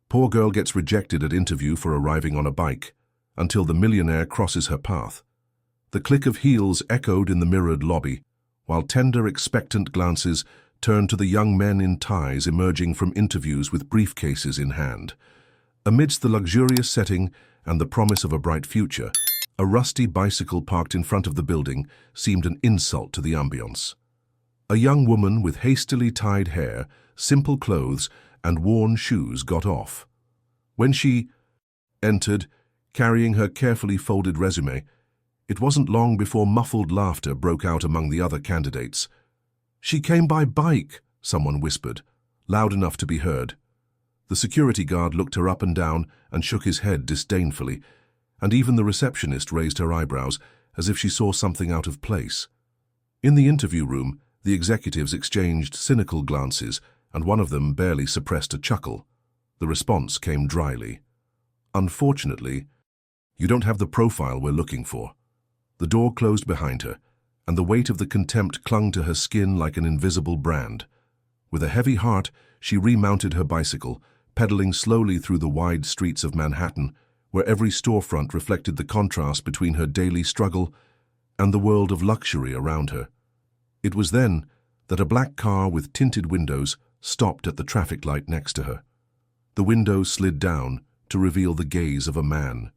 Poor girl gets rejected at interview for arriving on a bike, until the millionaire crosses her path. The click of heels echoed in the mirrored lobby, while tender, expectant glances turned to the young men in ties emerging from interviews with briefcases in hand. Amidst the luxurious setting and the promise of a bright future, a rusty bicycle parked in front of the building seemed an insult to the ambience. A young woman with hastily tied hair, simple clothes, and worn shoes got off. When she entered, carrying her carefully folded resume, it wasn't long before muffled laughter broke out among the other candidates. "She came by bike," someone whispered, loud enough to be heard. The security guard looked her up and down and shook his head disdainfully, and even the receptionist raised her eyebrows as if she saw something out of place. In the interview room, the executives exchanged cynical glances, and one of them barely suppressed a chuckle. The response came dryly. "Unfortunately, you don't have the profile we're looking for." The door closed behind her, and the weight of the contempt clung to her skin like an invisible brand. With a heavy heart, she remounted her bicycle, pedaling slowly through the wide streets of Manhattan, where every storefront reflected the contrast between her daily struggle and the world of luxury around her. It was then that a black car with tinted windows stopped at the traffic light next to her. The window slid down to reveal the gaze of a man,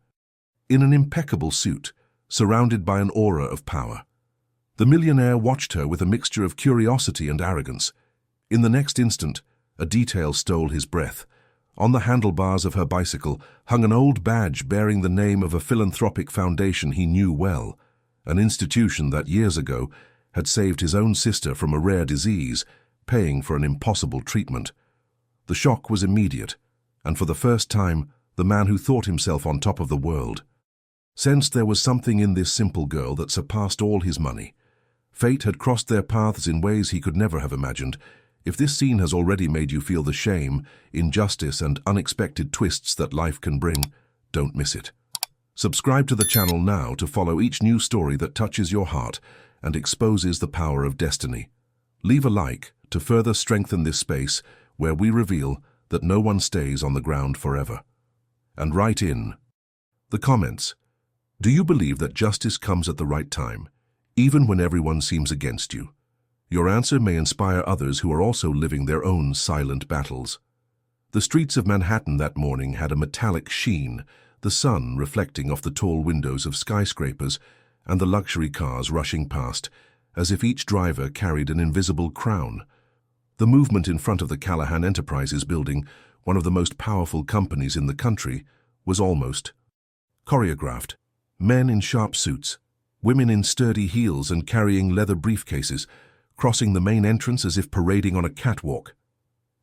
in an impeccable suit, surrounded by an aura of power. The millionaire watched her with a mixture of curiosity and arrogance. In the next instant, a detail stole his breath. On the handlebars of her bicycle hung an old badge bearing the name of a philanthropic foundation he knew well, an institution that years ago had saved his own sister from a rare disease, paying for an impossible treatment. The shock was immediate, and for the first time, the man who thought himself on top of the world sensed there was something in this simple girl that surpassed all his money. Fate had crossed their paths in ways he could never have imagined. If this scene has already made you feel the shame, injustice, and unexpected twists that life can bring, don't miss it. Subscribe to the channel now to follow each new story that touches your heart and exposes the power of destiny. Leave a like to further strengthen this space where we reveal that no one stays on the ground forever. And write in the comments, do you believe that justice comes at the right time, even when everyone seems against you? Your answer may inspire others who are also living their own silent battles. The streets of Manhattan that morning had a metallic sheen, the sun reflecting off the tall windows of skyscrapers and the luxury cars rushing past, as if each driver carried an invisible crown. The movement in front of the Callahan Enterprises building, one of the most powerful companies in the country, was almost choreographed. Men in sharp suits, women in sturdy heels and carrying leather briefcases, crossing the main entrance as if parading on a catwalk.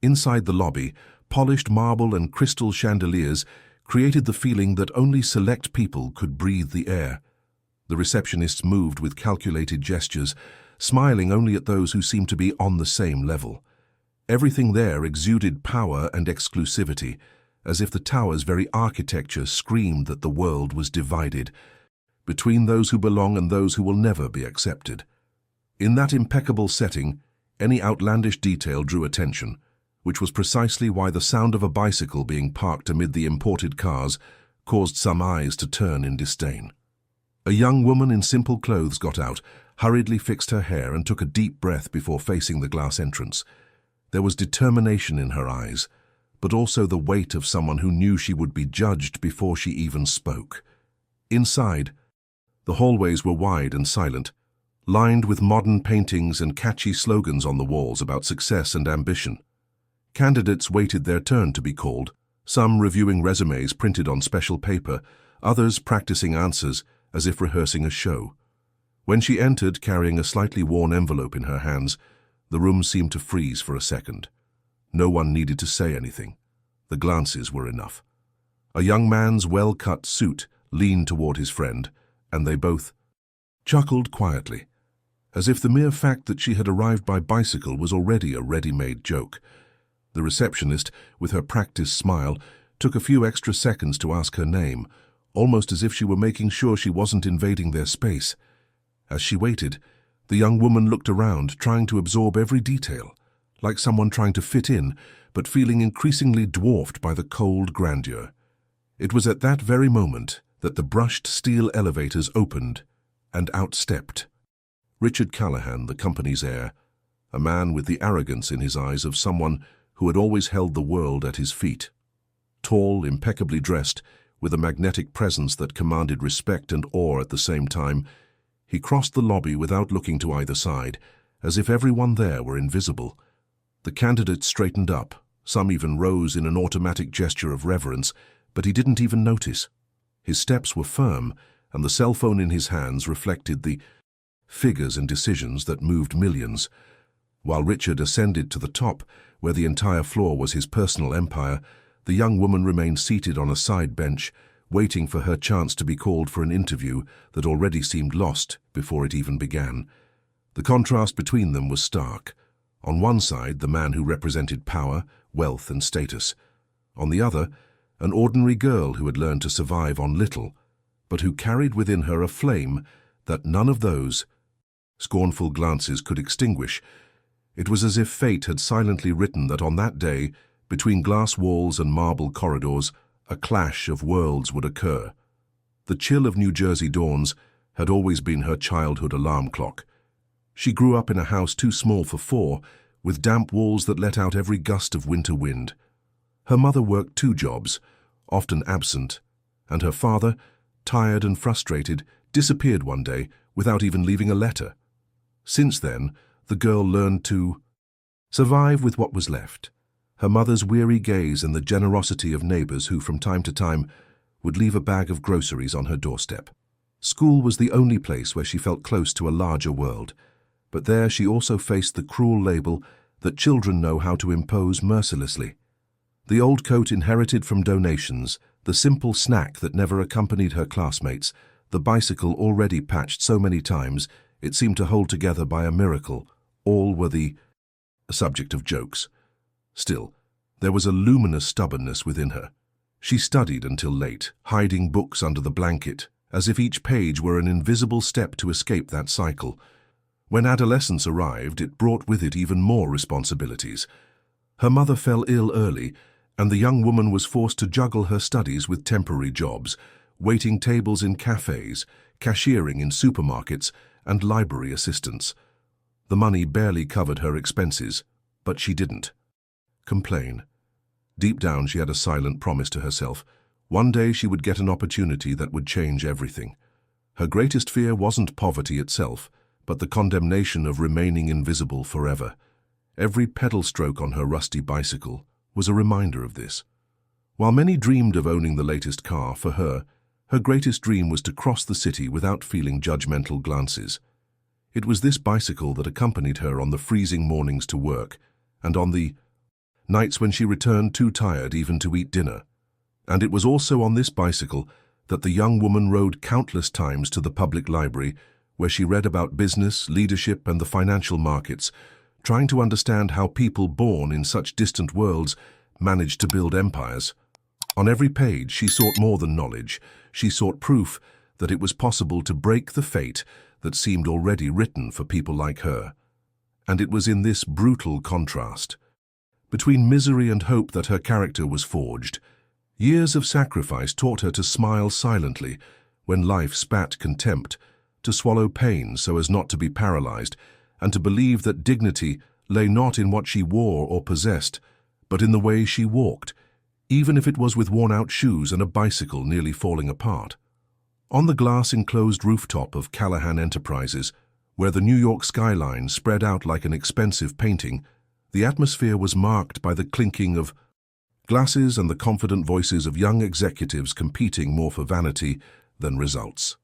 Inside the lobby, polished marble and crystal chandeliers created the feeling that only select people could breathe the air. The receptionists moved with calculated gestures, smiling only at those who seemed to be on the same level. Everything there exuded power and exclusivity, as if the tower's very architecture screamed that the world was divided between those who belong and those who will never be accepted. In that impeccable setting, any outlandish detail drew attention, which was precisely why the sound of a bicycle being parked amid the imported cars caused some eyes to turn in disdain. A young woman in simple clothes got out, hurriedly fixed her hair, and took a deep breath before facing the glass entrance. There was determination in her eyes, but also the weight of someone who knew she would be judged before she even spoke. Inside, the hallways were wide and silent, lined with modern paintings and catchy slogans on the walls about success and ambition. Candidates waited their turn to be called, some reviewing resumes printed on special paper, others practicing answers as if rehearsing a show. When she entered carrying a slightly worn envelope in her hands, the room seemed to freeze for a second. No one needed to say anything. The glances were enough. A young man's well-cut suit leaned toward his friend, and they both chuckled quietly, as if the mere fact that she had arrived by bicycle was already a ready-made joke. The receptionist, with her practiced smile, took a few extra seconds to ask her name, almost as if she were making sure she wasn't invading their space. As she waited, the young woman looked around, trying to absorb every detail, like someone trying to fit in, but feeling increasingly dwarfed by the cold grandeur. It was at that very moment that the brushed steel elevators opened, and out stepped Richard Callahan, the company's heir, a man with the arrogance in his eyes of someone who had always held the world at his feet. Tall, impeccably dressed, with a magnetic presence that commanded respect and awe at the same time, he crossed the lobby without looking to either side, as if everyone there were invisible. The candidates straightened up, some even rose in an automatic gesture of reverence, but he didn't even notice. His steps were firm, and the cell phone in his hands reflected the figures and decisions that moved millions. While Richard ascended to the top, where the entire floor was his personal empire, the young woman remained seated on a side bench, waiting for her chance to be called for an interview that already seemed lost before it even began. The contrast between them was stark. On one side, the man who represented power, wealth, and status. On the other, an ordinary girl who had learned to survive on little, but who carried within her a flame that none of those scornful glances could extinguish. It was as if fate had silently written that on that day, between glass walls and marble corridors, a clash of worlds would occur. The chill of New Jersey dawns had always been her childhood alarm clock. She grew up in a house too small for four, with damp walls that let out every gust of winter wind. Her mother worked 2 jobs, often absent, and her father, tired and frustrated, disappeared one day without even leaving a letter. Since then, the girl learned to survive with what was left. Her mother's weary gaze and the generosity of neighbors who, from time to time, would leave a bag of groceries on her doorstep. School was the only place where she felt close to a larger world, but there she also faced the cruel label that children know how to impose mercilessly. The old coat inherited from donations, the simple snack that never accompanied her classmates, the bicycle already patched so many times it seemed to hold together by a miracle, all were the subject of jokes. Still, there was a luminous stubbornness within her. She studied until late, hiding books under the blanket, as if each page were an invisible step to escape that cycle. When adolescence arrived, it brought with it even more responsibilities. Her mother fell ill early, and the young woman was forced to juggle her studies with temporary jobs, waiting tables in cafes, cashiering in supermarkets, and library assistants. The money barely covered her expenses, but she didn't complain. Deep down, she had a silent promise to herself. One day she would get an opportunity that would change everything. Her greatest fear wasn't poverty itself, but the condemnation of remaining invisible forever. Every pedal stroke on her rusty bicycle was a reminder of this. While many dreamed of owning the latest car, for her greatest dream was to cross the city without feeling judgmental glances. It was this bicycle that accompanied her on the freezing mornings to work, and on the nights when she returned too tired even to eat dinner. And it was also on this bicycle that the young woman rode countless times to the public library, where she read about business, leadership, and the financial markets, trying to understand how people born in such distant worlds managed to build empires. On every page, she sought more than knowledge. She sought proof that it was possible to break the fate that seemed already written for people like her. And it was in this brutal contrast between misery and hope that her character was forged. Years of sacrifice taught her to smile silently when life spat contempt, to swallow pain so as not to be paralyzed, and to believe that dignity lay not in what she wore or possessed, but in the way she walked, even if it was with worn-out shoes and a bicycle nearly falling apart. On the glass-enclosed rooftop of Callahan Enterprises, where the New York skyline spread out like an expensive painting, the atmosphere was marked by the clinking of glasses and the confident voices of young executives competing more for vanity than results.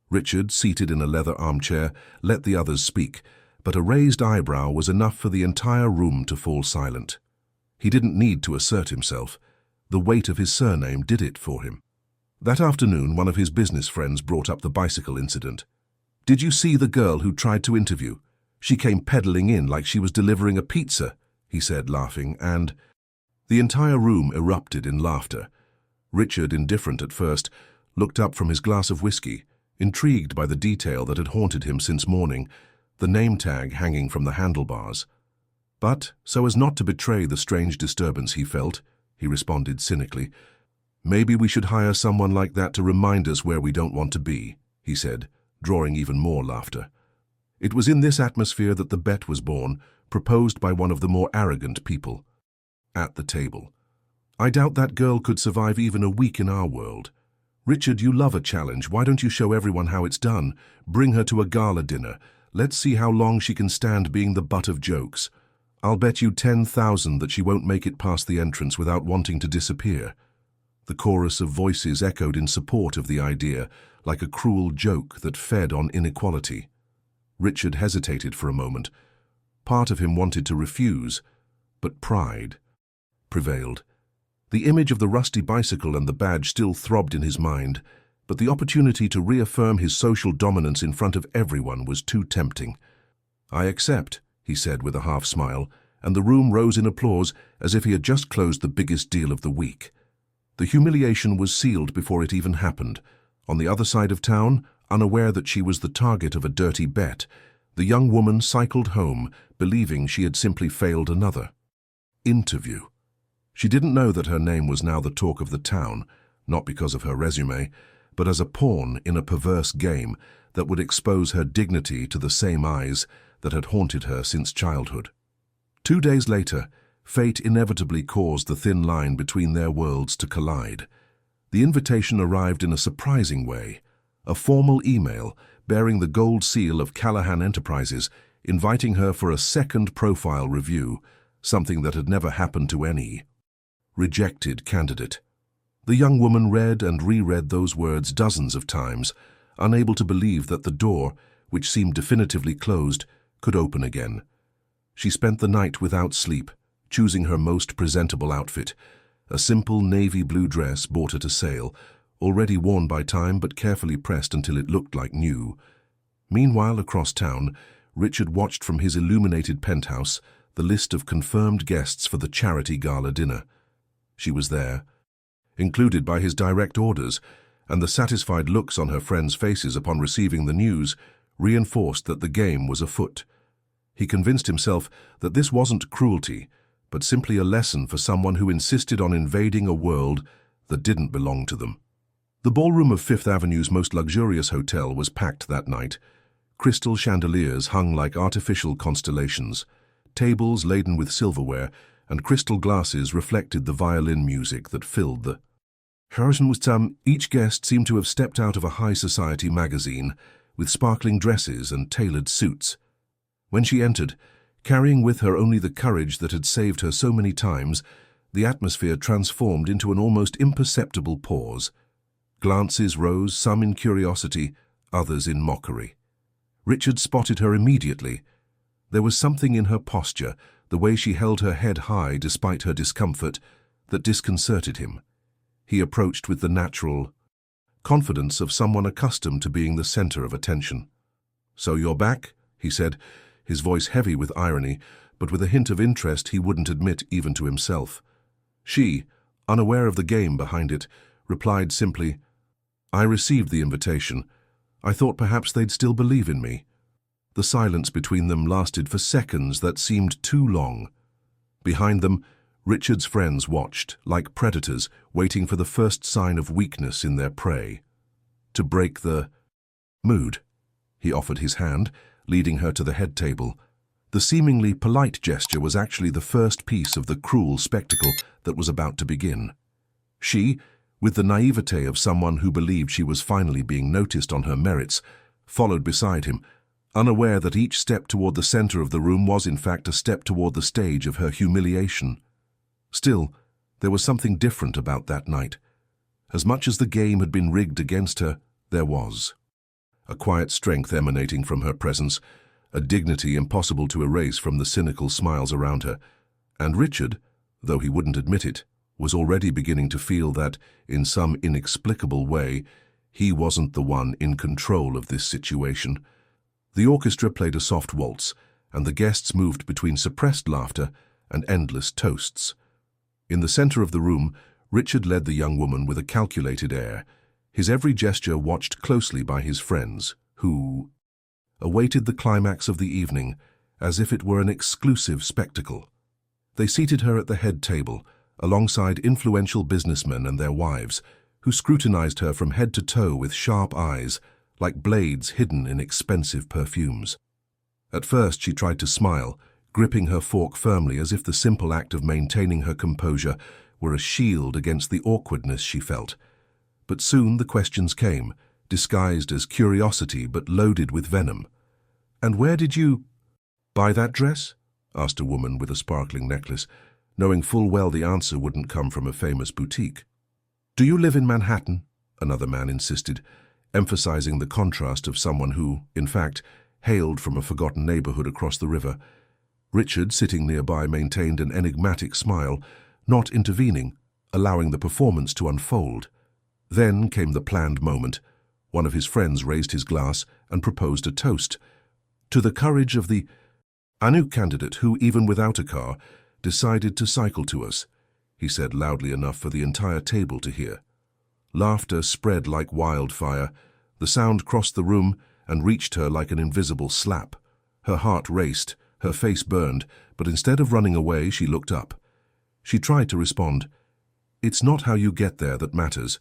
Richard, seated in a leather armchair, let the others speak, but a raised eyebrow was enough for the entire room to fall silent. He didn't need to assert himself. The weight of his surname did it for him. That afternoon, one of his business friends brought up the bicycle incident. "Did you see the girl who tried to interview? She came pedaling in like she was delivering a pizza," he said, laughing, and the entire room erupted in laughter. Richard, indifferent at first, looked up from his glass of whiskey, intrigued by the detail that had haunted him since morning, the name tag hanging from the handlebars. But, so as not to betray the strange disturbance he felt, he responded cynically, "Maybe we should hire someone like that to remind us where we don't want to be," he said, drawing even more laughter. It was in this atmosphere that the bet was born, proposed by one of the more arrogant people. At the table. "I doubt that girl could survive even a week in our world. Richard, you love a challenge. Why don't you show everyone how it's done? Bring her to a gala dinner. Let's see how long she can stand being the butt of jokes. I'll bet you 10,000 that she won't make it past the entrance without wanting to disappear." The chorus of voices echoed in support of the idea, like a cruel joke that fed on inequality. Richard hesitated for a moment. Part of him wanted to refuse, but pride prevailed. The image of the rusty bicycle and the badge still throbbed in his mind, but the opportunity to reaffirm his social dominance in front of everyone was too tempting. "I accept," he said with a half-smile, and the room rose in applause as if he had just closed the biggest deal of the week. The humiliation was sealed before it even happened. On the other side of town, unaware that she was the target of a dirty bet, the young woman cycled home, believing she had simply failed another interview. She didn't know that her name was now the talk of the town, not because of her resume, but as a pawn in a perverse game that would expose her dignity to the same eyes that had haunted her since childhood. 2 days later, fate inevitably caused the thin line between their worlds to collide. The invitation arrived in a surprising way, a formal email bearing the gold seal of Callahan Enterprises, inviting her for a second profile review, something that had never happened to any rejected candidate. The young woman read and reread those words dozens of times, unable to believe that the door, which seemed definitively closed, could open again. She spent the night without sleep, choosing her most presentable outfit, a simple navy blue dress bought at a sale, already worn by time but carefully pressed until it looked like new. Meanwhile, across town, Richard watched from his illuminated penthouse the list of confirmed guests for the charity gala dinner. She was there, included by his direct orders, and the satisfied looks on her friends' faces upon receiving the news reinforced that the game was afoot. He convinced himself that this wasn't cruelty, but simply a lesson for someone who insisted on invading a world that didn't belong to them. The ballroom of Fifth Avenue's most luxurious hotel was packed that night. Crystal chandeliers hung like artificial constellations. Tables laden with silverware and crystal glasses reflected the violin music that filled the house. Each guest seemed to have stepped out of a high society magazine, with sparkling dresses and tailored suits. When she entered, carrying with her only the courage that had saved her so many times, the atmosphere transformed into an almost imperceptible pause. Glances rose, some in curiosity, others in mockery. Richard spotted her immediately. There was something in her posture, the way she held her head high despite her discomfort, that disconcerted him. He approached with the natural confidence of someone accustomed to being the center of attention. "So you're back?" he said, his voice heavy with irony, but with a hint of interest he wouldn't admit even to himself. She, unaware of the game behind it, replied simply, "I received the invitation. I thought perhaps they'd still believe in me." The silence between them lasted for seconds that seemed too long. Behind them, Richard's friends watched, like predators, waiting for the first sign of weakness in their prey. To break the mood, he offered his hand, leading her to the head table. The seemingly polite gesture was actually the first piece of the cruel spectacle that was about to begin. She, with the naivete of someone who believed she was finally being noticed on her merits, followed beside him, unaware that each step toward the center of the room was in fact a step toward the stage of her humiliation. Still, there was something different about that night. As much as the game had been rigged against her, there was a quiet strength emanating from her presence, a dignity impossible to erase from the cynical smiles around her. And Richard, though he wouldn't admit it, was already beginning to feel that, in some inexplicable way, he wasn't the one in control of this situation. The orchestra played a soft waltz, and the guests moved between suppressed laughter and endless toasts. In the center of the room, Richard led the young woman with a calculated air, his every gesture watched closely by his friends, who awaited the climax of the evening, as if it were an exclusive spectacle. They seated her at the head table, alongside influential businessmen and their wives, who scrutinized her from head to toe with sharp eyes, like blades hidden in expensive perfumes. At first she tried to smile, gripping her fork firmly as if the simple act of maintaining her composure were a shield against the awkwardness she felt. But soon the questions came, disguised as curiosity but loaded with venom. "And where did you buy that dress?" asked a woman with a sparkling necklace, knowing full well the answer wouldn't come from a famous boutique. "Do you live in Manhattan?" another man insisted, emphasizing the contrast of someone who, in fact, hailed from a forgotten neighborhood across the river. Richard, sitting nearby, maintained an enigmatic smile, not intervening, allowing the performance to unfold. Then came the planned moment. One of his friends raised his glass and proposed a toast. "To the courage of the new candidate who, even without a car, decided to cycle to us," he said loudly enough for the entire table to hear. Laughter spread like wildfire. The sound crossed the room and reached her like an invisible slap. Her heart raced, her face burned, but instead of running away, she looked up. She tried to respond. "It's not how you get there that matters,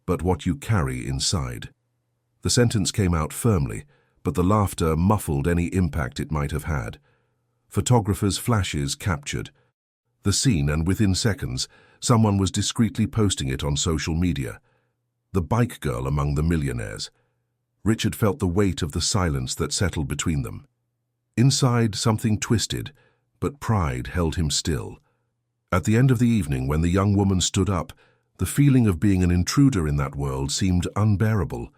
but what you carry inside." The sentence came out firmly, but the laughter muffled any impact it might have had. Photographers' flashes captured the scene, and within seconds, someone was discreetly posting it on social media. The bike girl among the millionaires. Richard felt the weight of the silence that settled between them. Inside, something twisted, but pride held him still. At the end of the evening, when the young woman stood up, the feeling of being an intruder in that world seemed unbearable.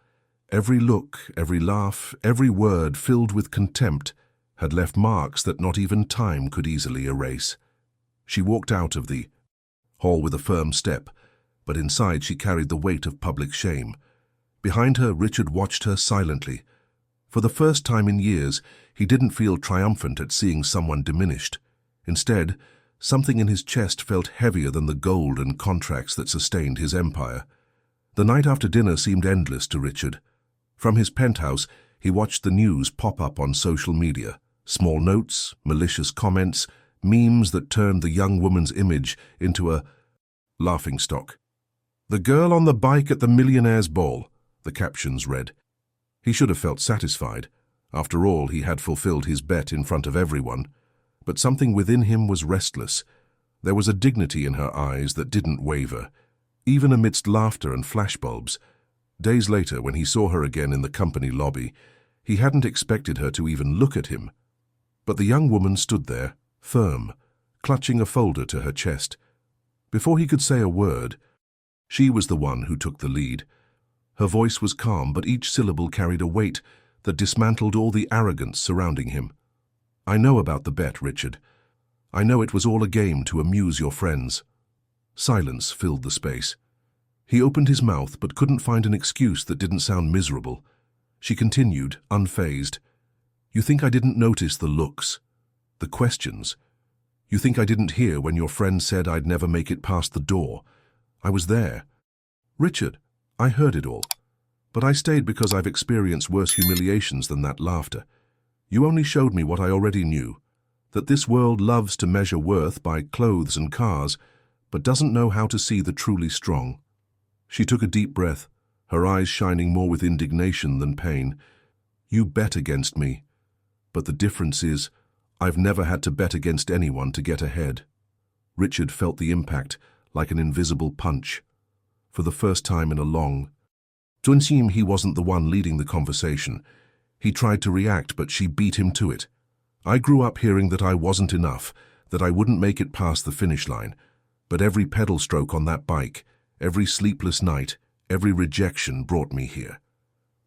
Every look, every laugh, every word filled with contempt had left marks that not even time could easily erase. She walked out of the hall with a firm step, but inside she carried the weight of public shame. Behind her, Richard watched her silently. For the first time in years, he didn't feel triumphant at seeing someone diminished. Instead, something in his chest felt heavier than the gold and contracts that sustained his empire. The night after dinner seemed endless to Richard. From his penthouse, he watched the news pop up on social media. Small notes, malicious comments, memes that turned the young woman's image into a laughingstock. "The girl on the bike at the millionaire's ball," the captions read. He should have felt satisfied. After all, he had fulfilled his bet in front of everyone. But something within him was restless. There was a dignity in her eyes that didn't waver, even amidst laughter and flashbulbs. Days later, when he saw her again in the company lobby, he hadn't expected her to even look at him. But the young woman stood there, firm, clutching a folder to her chest. Before he could say a word, she was the one who took the lead. Her voice was calm, but each syllable carried a weight that dismantled all the arrogance surrounding him. "I know about the bet, Richard. I know it was all a game to amuse your friends." Silence filled the space. He opened his mouth but couldn't find an excuse that didn't sound miserable. She continued, unfazed. "You think I didn't notice the looks, the questions? You think I didn't hear when your friend said I'd never make it past the door? I was there. Richard, I heard it all. But I stayed because I've experienced worse humiliations than that laughter. You only showed me what I already knew, that this world loves to measure worth by clothes and cars, but doesn't know how to see the truly strong." She took a deep breath, her eyes shining more with indignation than pain. "You bet against me. But the difference is, I've never had to bet against anyone to get ahead." Richard felt the impact, like an invisible punch. For the first time in a long time, he wasn't the one leading the conversation. He tried to react, but she beat him to it. "I grew up hearing that I wasn't enough, that I wouldn't make it past the finish line. But every pedal stroke on that bike, every sleepless night, every rejection brought me here.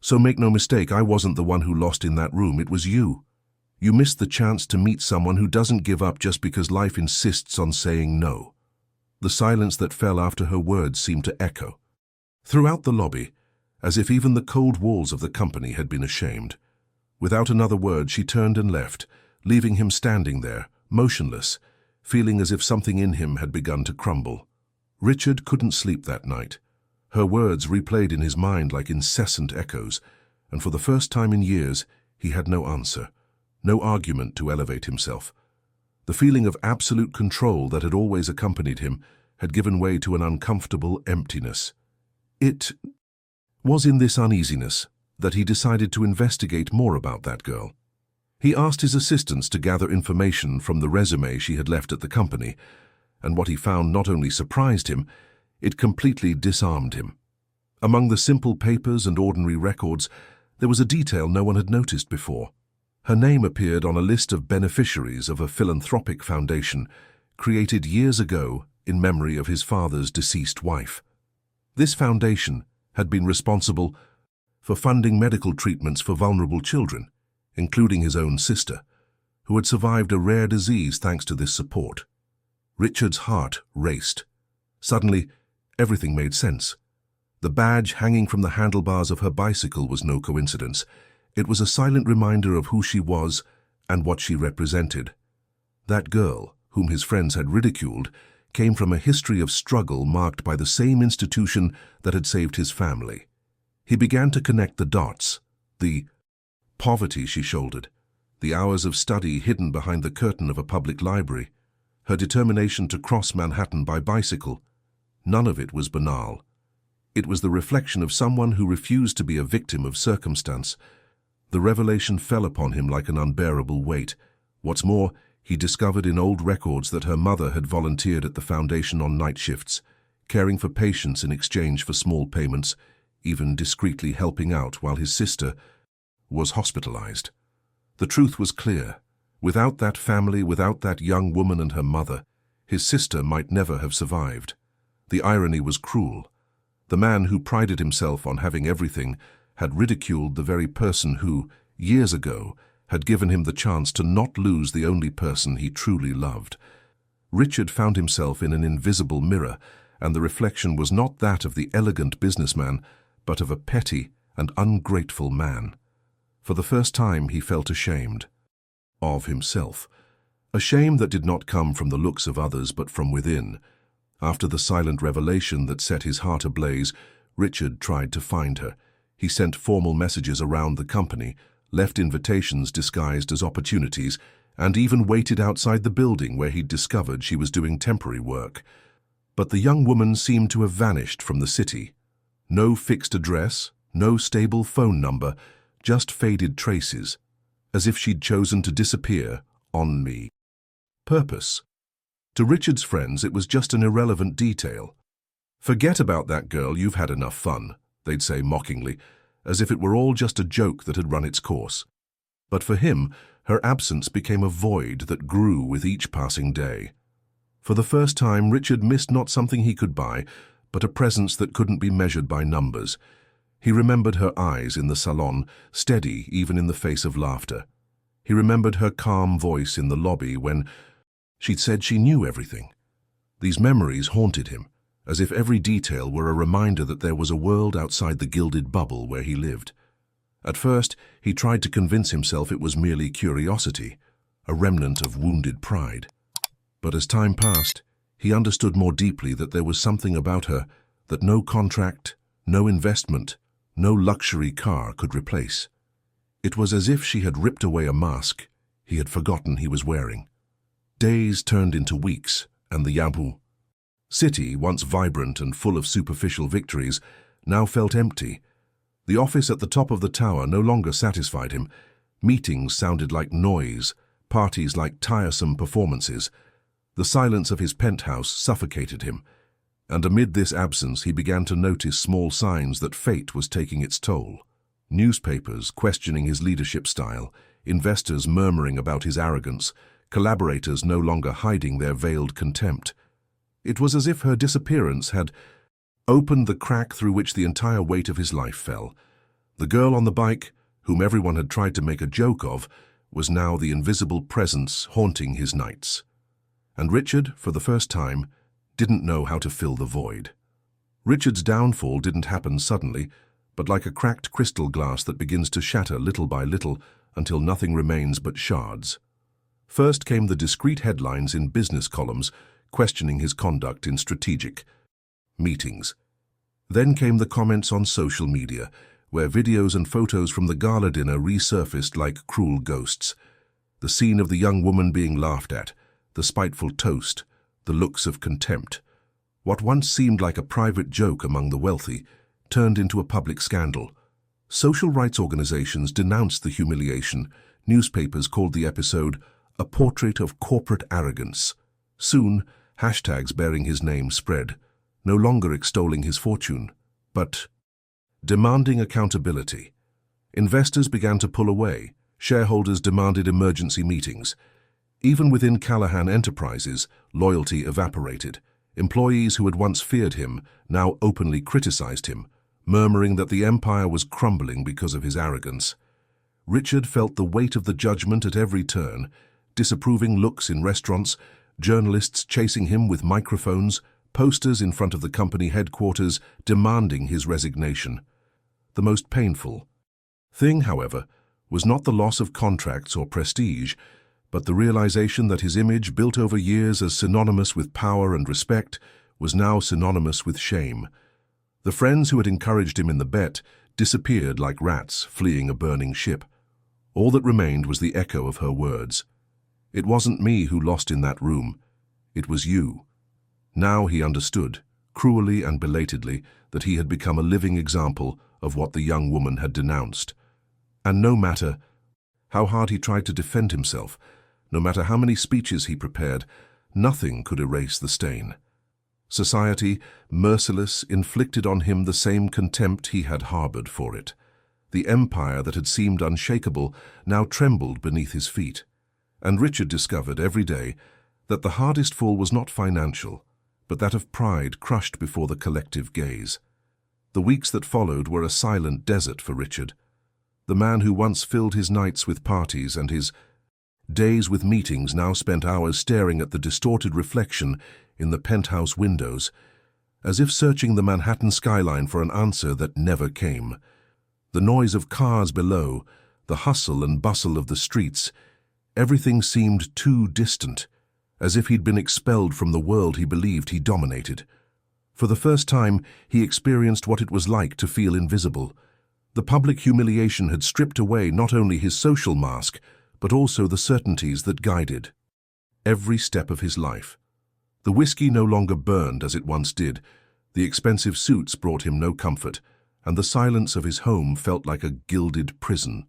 So make no mistake, I wasn't the one who lost in that room, it was you. You missed the chance to meet someone who doesn't give up just because life insists on saying no." The silence that fell after her words seemed to echo throughout the lobby, as if even the cold walls of the company had been ashamed. Without another word, she turned and left, leaving him standing there, motionless, feeling as if something in him had begun to crumble. Richard couldn't sleep that night. Her words replayed in his mind like incessant echoes, and for the first time in years, he had no answer. no argument to elevate himself. The feeling of absolute control that had always accompanied him had given way to an uncomfortable emptiness. It was in this uneasiness that he decided to investigate more about that girl. He asked his assistants to gather information from the resume she had left at the company, and what he found not only surprised him, it completely disarmed him. Among the simple papers and ordinary records, there was a detail no one had noticed before. Her name appeared on a list of beneficiaries of a philanthropic foundation created years ago in memory of his father's deceased wife. This foundation had been responsible for funding medical treatments for vulnerable children, including his own sister, who had survived a rare disease thanks to this support. Richard's heart raced. Suddenly, everything made sense. The badge hanging from the handlebars of her bicycle was no coincidence. It was a silent reminder of who she was and what she represented. That girl, whom his friends had ridiculed, came from a history of struggle marked by the same institution that had saved his family. He began to connect the dots: the poverty she shouldered, the hours of study hidden behind the curtain of a public library, her determination to cross Manhattan by bicycle. None of it was banal. It was the reflection of someone who refused to be a victim of circumstance. The revelation fell upon him like an unbearable weight. What's more, he discovered in old records that her mother had volunteered at the foundation on night shifts, caring for patients in exchange for small payments, even discreetly helping out while his sister was hospitalized. The truth was clear. Without that family, without that young woman and her mother, his sister might never have survived. The irony was cruel. The man who prided himself on having everything had ridiculed the very person who, years ago, had given him the chance to not lose the only person he truly loved. Richard found himself in an invisible mirror, and the reflection was not that of the elegant businessman, but of a petty and ungrateful man. For the first time he felt ashamed of himself, a shame that did not come from the looks of others but from within. After the silent revelation that set his heart ablaze, Richard tried to find her. He sent formal messages around the company, left invitations disguised as opportunities, and even waited outside the building where he'd discovered she was doing temporary work. But the young woman seemed to have vanished from the city. No fixed address, no stable phone number, just faded traces, as if she'd chosen to disappear on me. Purpose. To Richard's friends, it was just an irrelevant detail. "Forget about that girl, you've had enough fun," they'd say mockingly, as if it were all just a joke that had run its course. But for him, her absence became a void that grew with each passing day. For the first time, Richard missed not something he could buy, but a presence that couldn't be measured by numbers. He remembered her eyes in the salon, steady even in the face of laughter. He remembered her calm voice in the lobby when she'd said she knew everything. These memories haunted him, as if every detail were a reminder that there was a world outside the gilded bubble where he lived. At first, he tried to convince himself it was merely curiosity, a remnant of wounded pride. But as time passed, he understood more deeply that there was something about her that no contract, no investment, no luxury car could replace. It was as if she had ripped away a mask he had forgotten he was wearing. Days turned into weeks, and the Yabu city, once vibrant and full of superficial victories, now felt empty. The office at the top of the tower no longer satisfied him. Meetings sounded like noise, parties like tiresome performances. The silence of his penthouse suffocated him, and amid this absence he began to notice small signs that fate was taking its toll. Newspapers questioning his leadership style, investors murmuring about his arrogance, collaborators no longer hiding their veiled contempt. It was as if her disappearance had opened the crack through which the entire weight of his life fell. The girl on the bike, whom everyone had tried to make a joke of, was now the invisible presence haunting his nights. And Richard, for the first time, didn't know how to fill the void. Richard's downfall didn't happen suddenly, but like a cracked crystal glass that begins to shatter little by little until nothing remains but shards. First came the discreet headlines in business columns questioning his conduct in strategic meetings. Then came the comments on social media, where videos and photos from the gala dinner resurfaced like cruel ghosts. The scene of the young woman being laughed at, the spiteful toast, the looks of contempt. What once seemed like a private joke among the wealthy turned into a public scandal. Social rights organizations denounced the humiliation. Newspapers called the episode a portrait of corporate arrogance. Soon, hashtags bearing his name spread, no longer extolling his fortune, but demanding accountability. Investors began to pull away. Shareholders demanded emergency meetings. Even within Callahan Enterprises, loyalty evaporated. Employees who had once feared him now openly criticized him, murmuring that the empire was crumbling because of his arrogance. Richard felt the weight of the judgment at every turn, disapproving looks in restaurants, journalists chasing him with microphones, posters in front of the company headquarters demanding his resignation. The most painful thing, however, was not the loss of contracts or prestige, but the realization that his image, built over years as synonymous with power and respect, was now synonymous with shame. The friends who had encouraged him in the bet disappeared like rats fleeing a burning ship. All that remained was the echo of her words. "It wasn't me who lost in that room. It was you." Now he understood, cruelly and belatedly, that he had become a living example of what the young woman had denounced. And no matter how hard he tried to defend himself, no matter how many speeches he prepared, nothing could erase the stain. Society, merciless, inflicted on him the same contempt he had harbored for it. The empire that had seemed unshakable now trembled beneath his feet. And Richard discovered every day that the hardest fall was not financial, but that of pride crushed before the collective gaze. The weeks that followed were a silent desert for Richard. The man who once filled his nights with parties and his days with meetings now spent hours staring at the distorted reflection in the penthouse windows, as if searching the Manhattan skyline for an answer that never came. The noise of cars below, the hustle and bustle of the streets, everything seemed too distant, as if he'd been expelled from the world he believed he dominated. For the first time, he experienced what it was like to feel invisible. The public humiliation had stripped away not only his social mask, but also the certainties that guided every step of his life. The whiskey no longer burned as it once did, the expensive suits brought him no comfort, and the silence of his home felt like a gilded prison.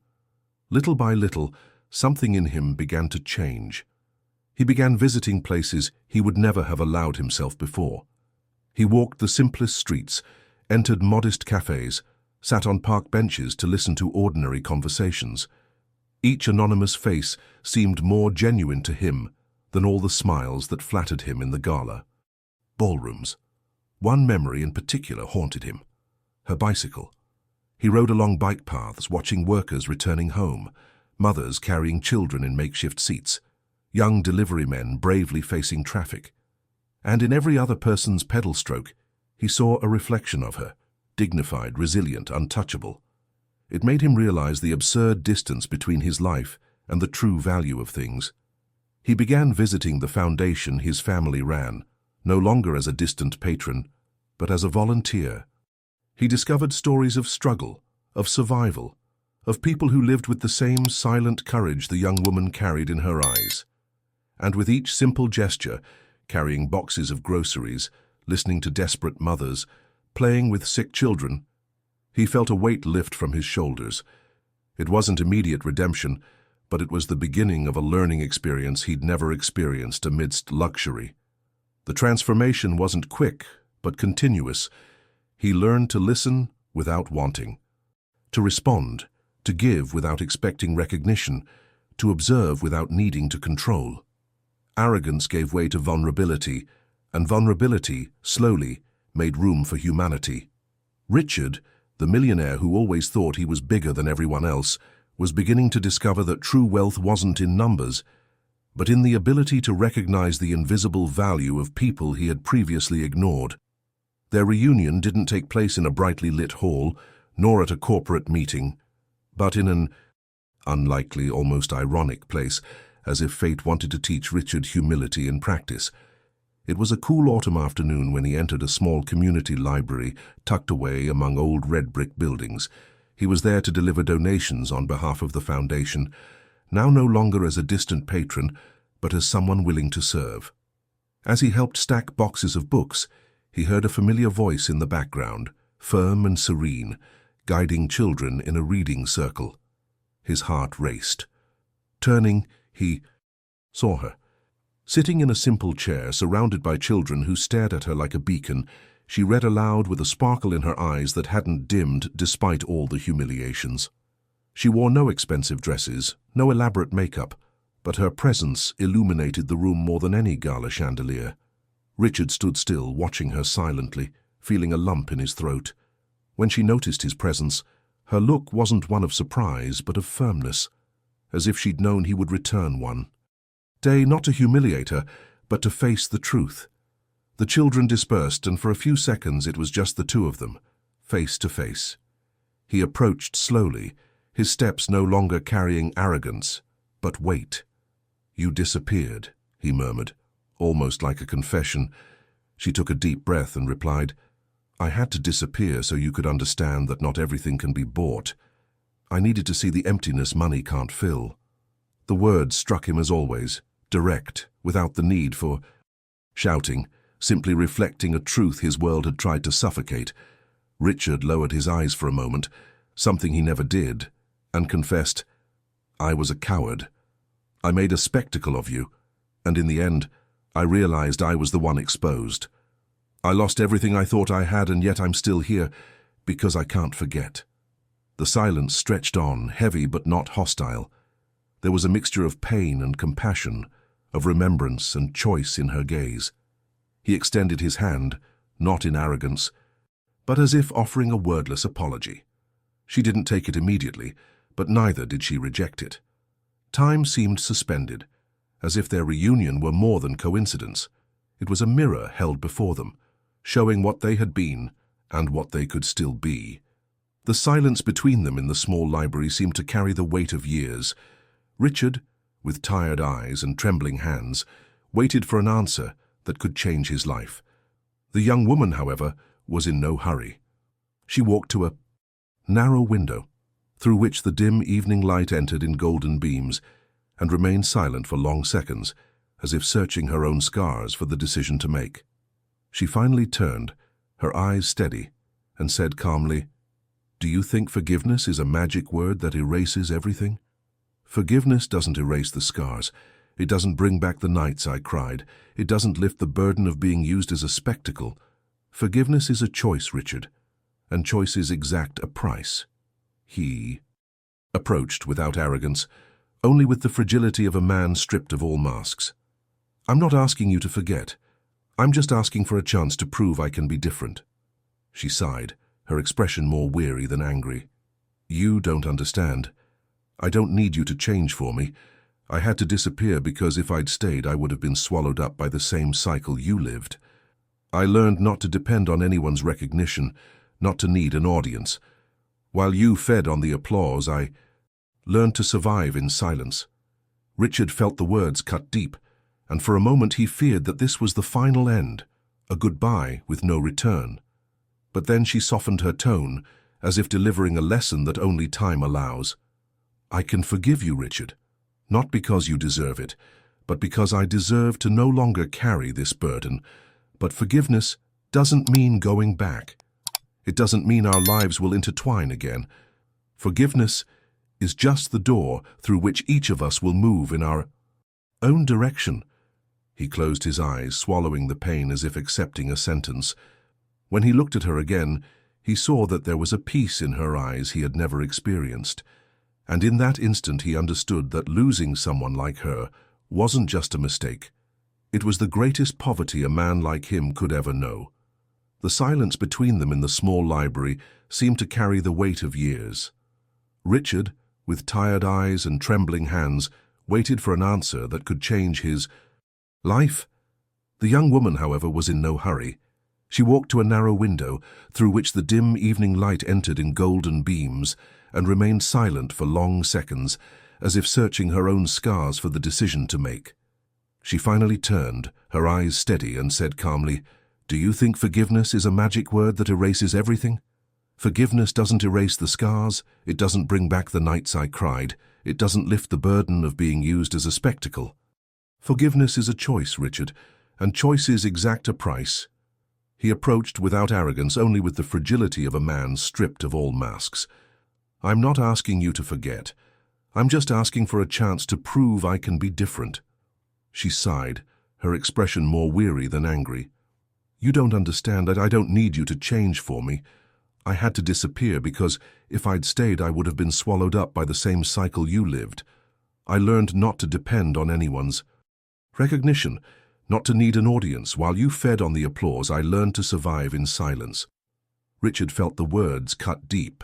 Little by little, something in him began to change. He began visiting places he would never have allowed himself before. He walked the simplest streets, entered modest cafes, sat on park benches to listen to ordinary conversations. Each anonymous face seemed more genuine to him than all the smiles that flattered him in the gala. Ballrooms. One memory in particular haunted him. Her bicycle. He rode along bike paths, watching workers returning home, mothers carrying children in makeshift seats, young delivery men bravely facing traffic. And in every other person's pedal stroke, he saw a reflection of her, dignified, resilient, untouchable. It made him realize the absurd distance between his life and the true value of things. He began visiting the foundation his family ran, no longer as a distant patron, but as a volunteer. He discovered stories of struggle, of survival, of people who lived with the same silent courage the young woman carried in her eyes. And with each simple gesture, carrying boxes of groceries, listening to desperate mothers, playing with sick children, he felt a weight lift from his shoulders. It wasn't immediate redemption, but it was the beginning of a learning experience he'd never experienced amidst luxury. The transformation wasn't quick, but continuous. He learned to listen without wanting, to respond, to give without expecting recognition, to observe without needing to control. Arrogance gave way to vulnerability, and vulnerability, slowly, made room for humanity. Richard, the millionaire who always thought he was bigger than everyone else, was beginning to discover that true wealth wasn't in numbers, but in the ability to recognize the invisible value of people he had previously ignored. Their reunion didn't take place in a brightly lit hall, nor at a corporate meeting, but in an unlikely, almost ironic place, as if fate wanted to teach Richard humility in practice. It was a cool autumn afternoon when he entered a small community library tucked away among old red brick buildings. He was there to deliver donations on behalf of the foundation. now no longer as a distant patron, but as someone willing to serve. As he helped stack boxes of books, he heard a familiar voice in the background, firm and serene, guiding children in a reading circle. His heart raced. Turning, he saw her. Sitting in a simple chair, surrounded by children who stared at her like a beacon, she read aloud with a sparkle in her eyes that hadn't dimmed despite all the humiliations. She wore no expensive dresses, no elaborate makeup, but her presence illuminated the room more than any gala chandelier. Richard stood still, watching her silently, feeling a lump in his throat. When she noticed his presence, her look wasn't one of surprise, but of firmness, as if she'd known he would return one day, not to humiliate her, but to face the truth. The children dispersed, and for a few seconds it was just the two of them, face to face. He approached slowly, his steps no longer carrying arrogance, but weight. "You disappeared," he murmured, almost like a confession. She took a deep breath and replied, "I had to disappear so you could understand that not everything can be bought. I needed to see the emptiness money can't fill." The words struck him as always, direct, without the need for shouting, simply reflecting a truth his world had tried to suffocate. Richard lowered his eyes for a moment, something he never did, and confessed, "I was a coward. I made a spectacle of you, and in the end, I realized I was the one exposed. I lost everything I thought I had, and yet I'm still here, because I can't forget." The silence stretched on, heavy but not hostile. There was a mixture of pain and compassion, of remembrance and choice in her gaze. He extended his hand, not in arrogance, but as if offering a wordless apology. She didn't take it immediately, but neither did she reject it. Time seemed suspended, as if their reunion were more than coincidence. It was a mirror held before them, showing what they had been and what they could still be. The silence between them in the small library seemed to carry the weight of years. Richard, with tired eyes and trembling hands, waited for an answer that could change his life. The young woman, however, was in no hurry. She walked to a narrow window, through which the dim evening light entered in golden beams, and remained silent for long seconds, as if searching her own scars for the decision to make. She finally turned, her eyes steady, and said calmly, "Do you think forgiveness is a magic word that erases everything?" "Forgiveness doesn't erase the scars. It doesn't bring back the nights I cried. It doesn't lift the burden of being used as a spectacle. Forgiveness is a choice, Richard, and choices exact a price." He approached without arrogance, only with the fragility of a man stripped of all masks. "I'm not asking you to forget. I'm just asking for a chance to prove I can be different." She sighed, her expression more weary than angry. "You don't understand. I don't need you to change for me. I had to disappear because if I'd stayed, I would have been swallowed up by the same cycle you lived. I learned not to depend on anyone's recognition, not to need an audience. While you fed on the applause, I learned to survive in silence." Richard felt the words cut deep, and for a moment he feared that this was the final end, a goodbye with no return. But then she softened her tone, as if delivering a lesson that only time allows. "I can forgive you, Richard, not because you deserve it, but because I deserve to no longer carry this burden. But forgiveness doesn't mean going back. It doesn't mean our lives will intertwine again. Forgiveness is just the door through which each of us will move in our own direction." He closed his eyes, swallowing the pain as if accepting a sentence. When he looked at her again, he saw that there was a peace in her eyes he had never experienced. And in that instant he understood that losing someone like her wasn't just a mistake. It was the greatest poverty a man like him could ever know. The silence between them in the small library seemed to carry the weight of years. Richard, with tired eyes and trembling hands, waited for an answer that could change his life. The young woman, however, was in no hurry. She walked to a narrow window, through which the dim evening light entered in golden beams, and remained silent for long seconds, as if searching her own scars for the decision to make. She finally turned, her eyes steady, and said calmly, "Do you think forgiveness is a magic word that erases everything? Forgiveness doesn't erase the scars, it doesn't bring back the nights I cried, it doesn't lift the burden of being used as a spectacle. Forgiveness is a choice, Richard, and choices exact a price. He approached without arrogance, only with the fragility of a man stripped of all masks. I'm not asking you to forget. I'm just asking for a chance to prove I can be different. She sighed, her expression more weary than angry. You don't understand that I don't need you to change for me. I had to disappear because if I'd stayed I would have been swallowed up by the same cycle you lived. I learned not to depend on anyone's recognition, not to need an audience. While you fed on the applause, I learned to survive in silence. Richard felt the words cut deep,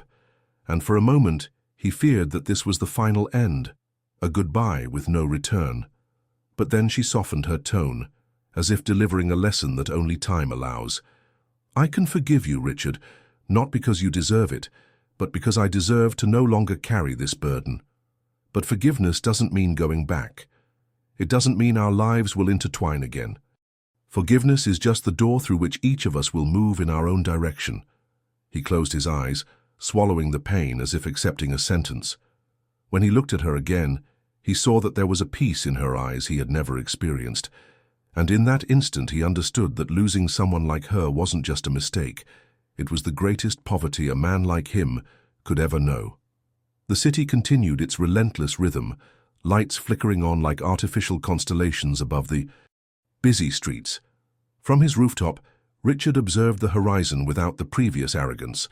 and for a moment he feared that this was the final end, a goodbye with no return. But then she softened her tone, as if delivering a lesson that only time allows. I can forgive you, Richard, not because you deserve it, but because I deserve to no longer carry this burden. But forgiveness doesn't mean going back. It doesn't mean our lives will intertwine again. Forgiveness is just the door through which each of us will move in our own direction. He closed his eyes, swallowing the pain as if accepting a sentence. When he looked at her again, he saw that there was a peace in her eyes he had never experienced, and in that instant he understood that losing someone like her wasn't just a mistake. It was the greatest poverty a man like him could ever know. The city continued its relentless rhythm, lights flickering on like artificial constellations above the busy streets. From his rooftop, Richard observed the horizon without the previous arrogance,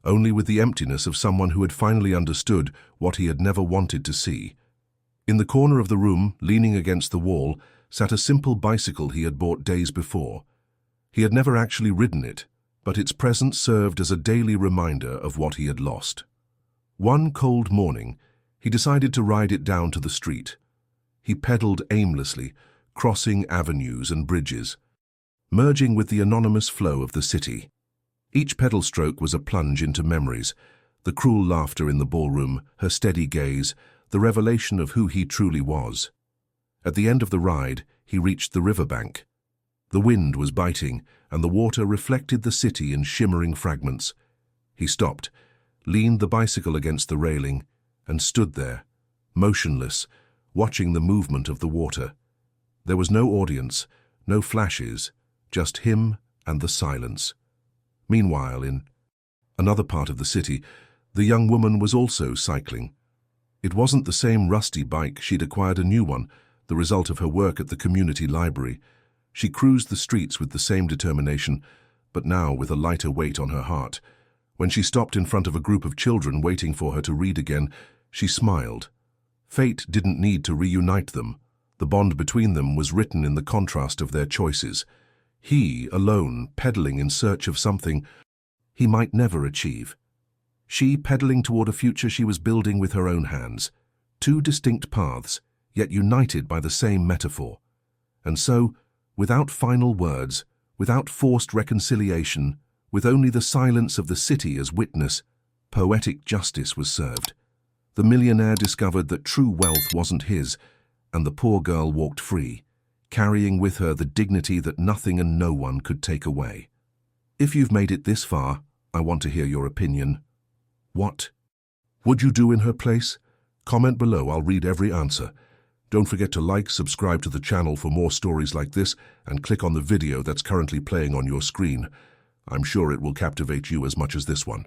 only with the emptiness of someone who had finally understood what he had never wanted to see. In the corner of the room, leaning against the wall, sat a simple bicycle he had bought days before. He had never actually ridden it, but its presence served as a daily reminder of what he had lost. One cold morning, he decided to ride it down to the street. He pedaled aimlessly, crossing avenues and bridges, merging with the anonymous flow of the city. Each pedal stroke was a plunge into memories, the cruel laughter in the ballroom, her steady gaze, the revelation of who he truly was. At the end of the ride, he reached the riverbank. The wind was biting, and the water reflected the city in shimmering fragments. He stopped, leaned the bicycle against the railing, and stood there, motionless, watching the movement of the water. There was no audience, no flashes, just him and the silence. Meanwhile, in another part of the city, the young woman was also cycling. It wasn't the same rusty bike. She'd acquired a new one, the result of her work at the community library. She cruised the streets with the same determination, but now with a lighter weight on her heart. When she stopped in front of a group of children waiting for her to read again, she smiled. Fate didn't need to reunite them. The bond between them was written in the contrast of their choices. He, alone, pedaling in search of something he might never achieve. She pedaling toward a future she was building with her own hands. Two distinct paths, yet united by the same metaphor. And so, without final words, without forced reconciliation, with only the silence of the city as witness, poetic justice was served. The millionaire discovered that true wealth wasn't his, and the poor girl walked free, carrying with her the dignity that nothing and no one could take away. If you've made it this far, I want to hear your opinion. What would you do in her place? Comment below, I'll read every answer. Don't forget to like, subscribe to the channel for more stories like this, and click on the video that's currently playing on your screen. I'm sure it will captivate you as much as this one.